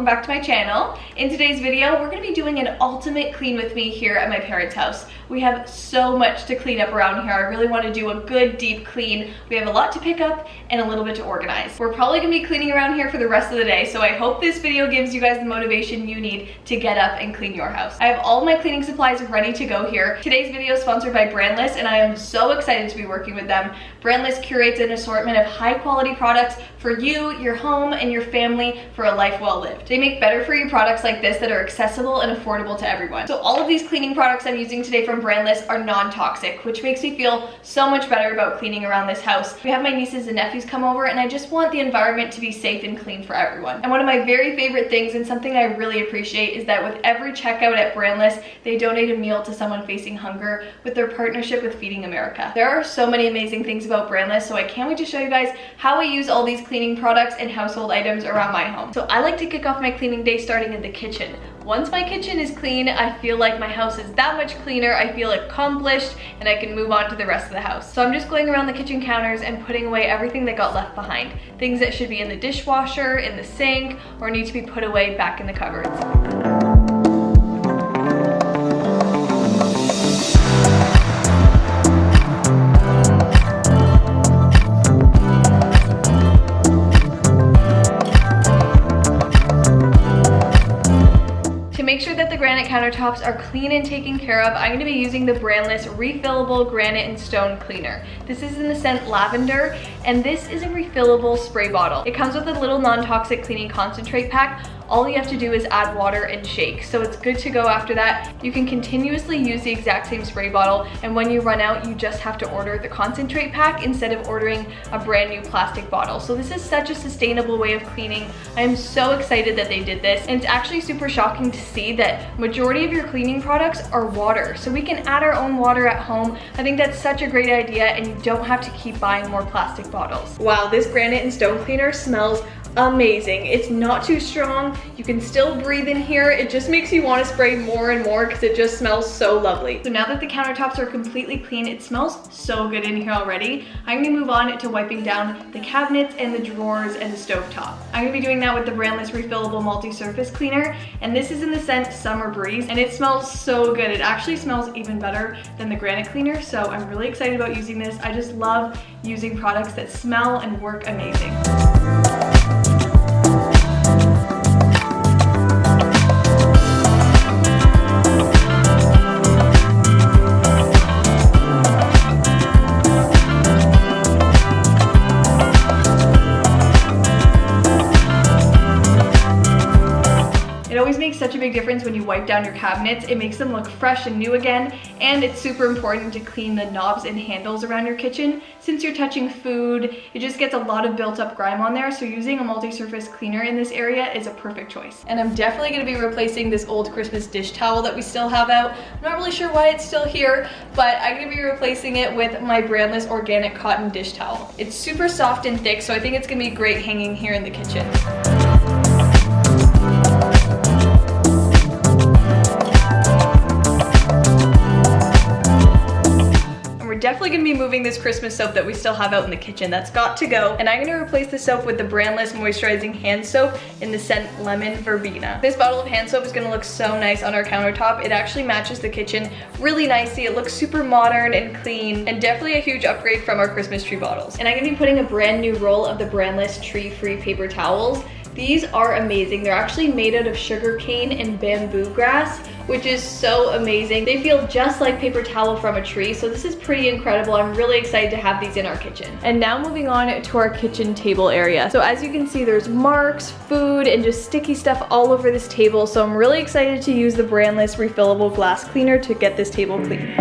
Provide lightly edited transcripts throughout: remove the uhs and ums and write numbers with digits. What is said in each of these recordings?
back to my channel. In today's video, we're gonna be doing an ultimate clean with me here at my parents' house. We have so much to clean up around here. I really want to do a good deep clean. We have a lot to pick up and a little bit to organize. We're probably gonna be cleaning around here for the rest of the day, so I hope this video gives you guys the motivation you need to get up and clean your house. I have all of my cleaning supplies ready to go here. Today's video is sponsored by Brandless, and I am so excited to be working with them. Brandless curates an assortment of high quality products for you, your home, and your family for a life well lived. They make better for you products like this that are accessible and affordable to everyone. So all of these cleaning products I'm using today from Brandless are non-toxic, which makes me feel so much better about cleaning around this house. We have my nieces and nephews come over, and I just want the environment to be safe and clean for everyone. And one of my very favorite things, and something I really appreciate, is that with every checkout at Brandless, they donate a meal to someone facing hunger with their partnership with Feeding America. There are so many amazing things about Brandless, so I can't wait to show you guys how I use all these cleaning products and household items around my home. So I like to kick off my cleaning day starting in the kitchen. Once my kitchen is clean, I feel like my house is that much cleaner, I feel accomplished, and I can move on to the rest of the house. So I'm just going around the kitchen counters and putting away everything that got left behind. Things that should be in the dishwasher, in the sink, or need to be put away back in the cupboards. Make sure that the granite countertops are clean and taken care of, I'm going to be using the Brandless refillable granite and stone cleaner. This is in the scent lavender, and this is a refillable spray bottle. It comes with a little non-toxic cleaning concentrate pack. All you have to do is add water and shake, so it's good to go after that. You can continuously use the exact same spray bottle, and when you run out, you just have to order the concentrate pack instead of ordering a brand new plastic bottle. So this is such a sustainable way of cleaning. I am so excited that they did this, and it's actually super shocking to see that majority of your cleaning products are water, so we can add our own water at home. I think that's such a great idea, and you don't have to keep buying more plastic bottles. Wow, this granite and stone cleaner smells amazing. It's not too strong. You can still breathe in here. It just makes you want to spray more and more because it just smells so lovely. So now that the countertops are completely clean, it smells so good in here already. I'm going to move on to wiping down the cabinets and the drawers and the stovetop. I'm going to be doing that with the Brandless refillable multi-surface cleaner, and this is in the scent Summer Breeze, and it smells so good. It actually smells even better than the granite cleaner, so I'm really excited about using this. I just love using products that smell and work amazing. It always makes such a big difference when you wipe down your cabinets. It makes them look fresh and new again, and it's super important to clean the knobs and handles around your kitchen. Since you're touching food, it just gets a lot of built up grime on there, so using a multi-surface cleaner in this area is a perfect choice. And I'm definitely going to be replacing this old Christmas dish towel that we still have out. I'm not really sure why it's still here, but I'm going to be replacing it with my Brandless organic cotton dish towel. It's super soft and thick, so I think it's going to be great hanging here in the kitchen. Definitely going to be moving this Christmas soap that we still have out in the kitchen. That's got to go. And I'm going to replace the soap with the Brandless moisturizing hand soap in the scent Lemon Verbena. This bottle of hand soap is going to look so nice on our countertop. It actually matches the kitchen really nicely. It looks super modern and clean, and definitely a huge upgrade from our Christmas tree bottles. And I'm going to be putting a brand new roll of the Brandless tree-free paper towels. These are amazing. They're actually made out of sugar cane and bamboo grass, which is so amazing. They feel just like paper towel from a tree, so this is pretty incredible. I'm really excited to have these in our kitchen. And now moving on to our kitchen table area. So as you can see, there's marks, food, and just sticky stuff all over this table, so I'm really excited to use the Brandless refillable glass cleaner to get this table clean.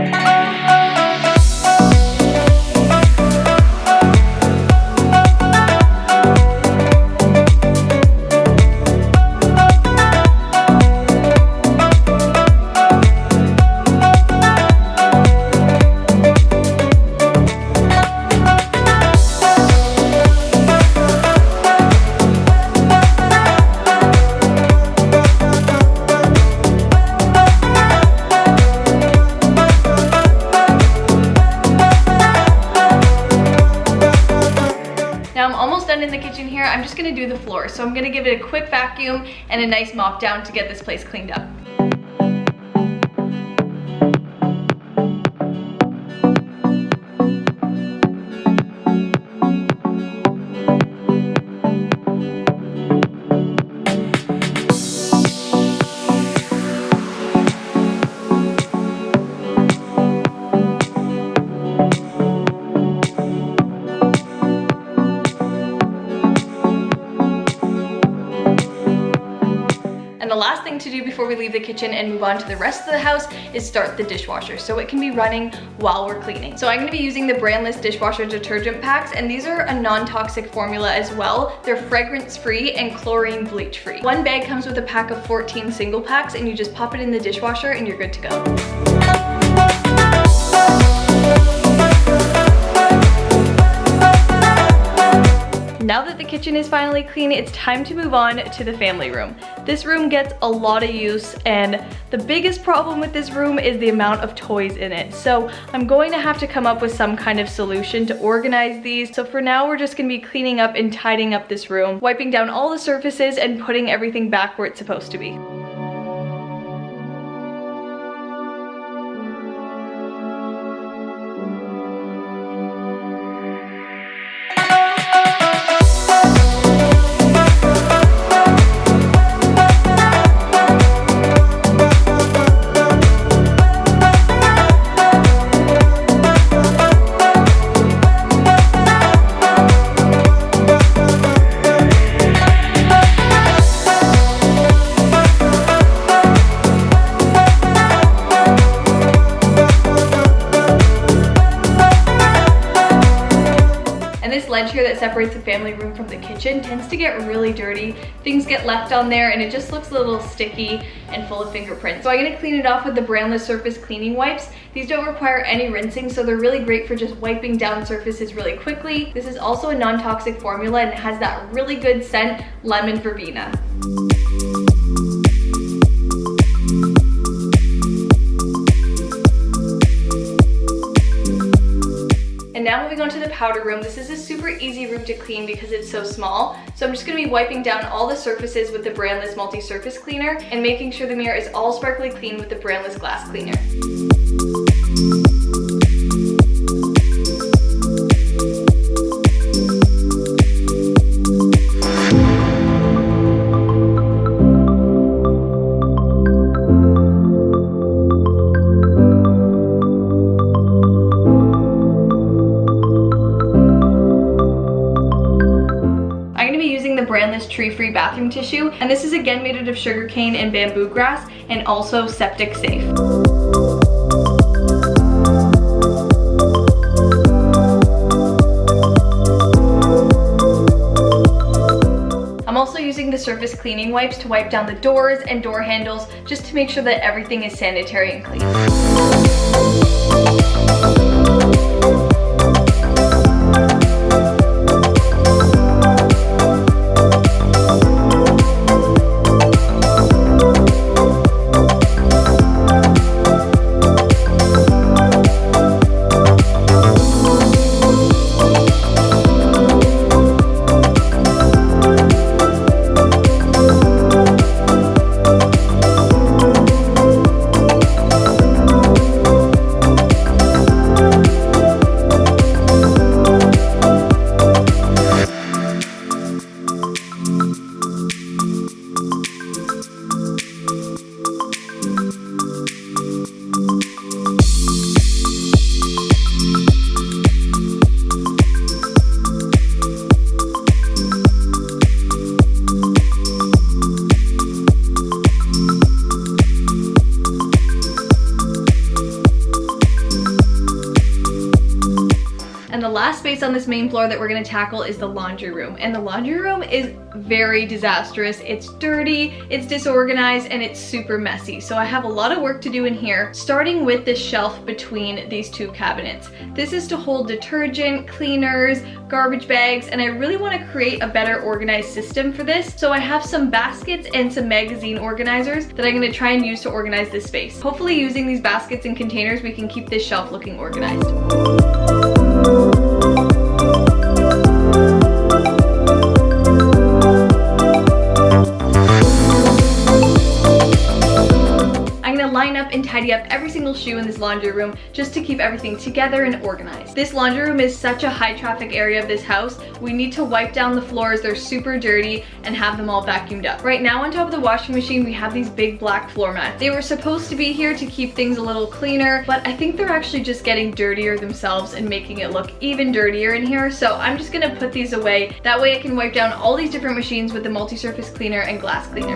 Now I'm almost done in the kitchen here. I'm just gonna do the floor. So I'm gonna give it a quick vacuum and a nice mop down to get this place cleaned up. And the last thing to do before we leave the kitchen and move on to the rest of the house is start the dishwasher so it can be running while we're cleaning. So I'm gonna be using the brandless dishwasher detergent packs, and these are a non-toxic formula as well. They're fragrance-free and chlorine bleach-free. One bag comes with a pack of 14 single packs, and you just pop it in the dishwasher and you're good to go. Now that the kitchen is finally clean, it's time to move on to the family room. This room gets a lot of use, and the biggest problem with this room is the amount of toys in it. So I'm going to have to come up with some kind of solution to organize these. So for now, we're just gonna be cleaning up and tidying up this room, wiping down all the surfaces and putting everything back where it's supposed to be. Ledge here that separates the family room from the kitchen tends to get really dirty. Things get left on there and it just looks a little sticky and full of fingerprints. So I'm gonna clean it off with the brandless surface cleaning wipes. These don't require any rinsing, so they're really great for just wiping down surfaces really quickly. This is also a non-toxic formula and it has that really good scent, lemon verbena. Now moving on to the powder room. This is a super easy room to clean because it's so small. So I'm just gonna be wiping down all the surfaces with the brandless multi-surface cleaner and making sure the mirror is all sparkly clean with the brandless glass cleaner. Brandless tree-free bathroom tissue, and this is again made out of sugarcane and bamboo grass and also septic safe. I'm also using the surface cleaning wipes to wipe down the doors and door handles just to make sure that everything is sanitary and clean. last space on this main floor that we're gonna tackle is the laundry room. And the laundry room is very disastrous. It's dirty, it's disorganized, and it's super messy. So I have a lot of work to do in here, starting with this shelf between these two cabinets. This is to hold detergent, cleaners, garbage bags, and I really want to create a better organized system for this. So I have some baskets and some magazine organizers that I'm going to try and use to organize this space. Hopefully using these baskets and containers, we can keep this shelf looking organized. up every single shoe in this laundry room just to keep everything together and organized. This laundry room is such a high traffic area of this house. We need to wipe down the floors, they're super dirty, and have them all vacuumed up. Right now on top of the washing machine, we have these big black floor mats. They were supposed to be here to keep things a little cleaner, but I think they're actually just getting dirtier themselves and making it look even dirtier in here. So I'm just gonna put these away. That way I can wipe down all these different machines with the multi-surface cleaner and glass cleaner.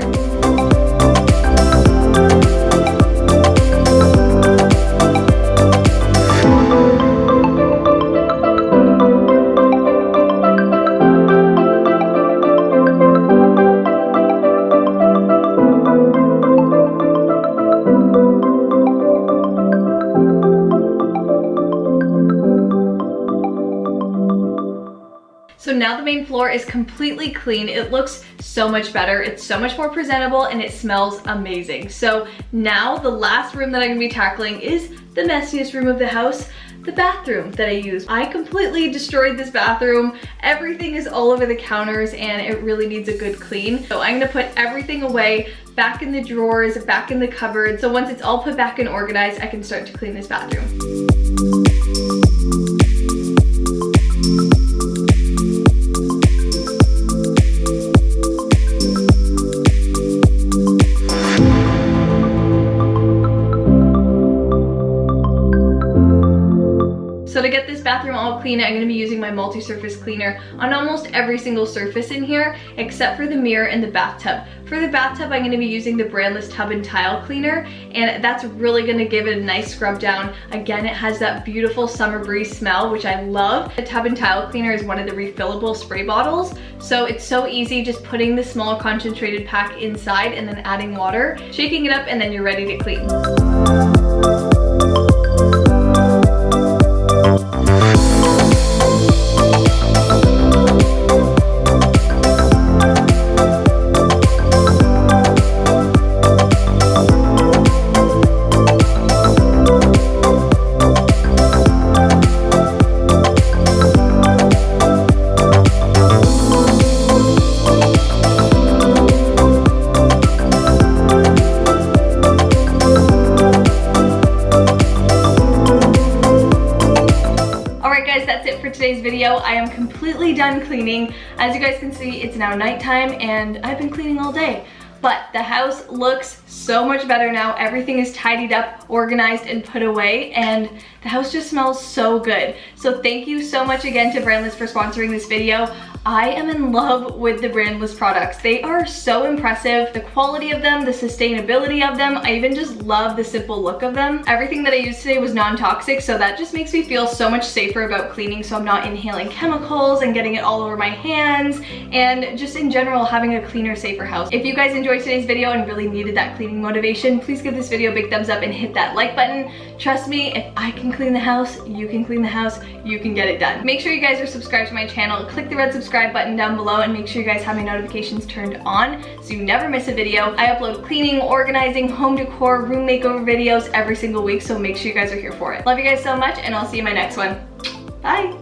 So now the main floor is completely clean. It looks so much better. It's so much more presentable and it smells amazing. So now the last room that I'm gonna be tackling is the messiest room of the house, the bathroom that I use. I completely destroyed this bathroom. Everything is all over the counters and it really needs a good clean. So I'm gonna put everything away, back in the drawers, back in the cupboard. So once it's all put back and organized, I can start to clean this bathroom. So to get this bathroom all clean, I'm going to be using my multi-surface cleaner on almost every single surface in here, except for the mirror and the bathtub. For the bathtub, I'm going to be using the brandless tub and tile cleaner, and that's really going to give it a nice scrub down. Again, it has that beautiful summer breeze smell, which I love. The tub and tile cleaner is one of the refillable spray bottles, so it's so easy just putting the small concentrated pack inside and then adding water, shaking it up, and then you're ready to clean. That's it for today's video. I am completely done cleaning. As you guys can see, it's now nighttime and I've been cleaning all day. But the house looks so much better now. Everything is tidied up, organized, and put away, and the house just smells so good. So thank you so much again to Brandless for sponsoring this video. I am in love with the Brandless products. They are so impressive. The quality of them, the sustainability of them, I even just love the simple look of them. Everything that I used today was non-toxic, so that just makes me feel so much safer about cleaning, so I'm not inhaling chemicals and getting it all over my hands, and just in general having a cleaner, safer house. If you guys enjoyed today's video and really needed that cleaning motivation, please give this video a big thumbs up and hit that like button. Trust me, if I can clean the house, you can clean the house, you can get it done. Make sure you guys are subscribed to my channel. Click the red subscribe button down below and make sure you guys have my notifications turned on so you never miss a video. I upload cleaning, organizing, home decor, room makeover videos every single week, so make sure you guys are here for it. Love you guys so much, and I'll see you in my next one. Bye!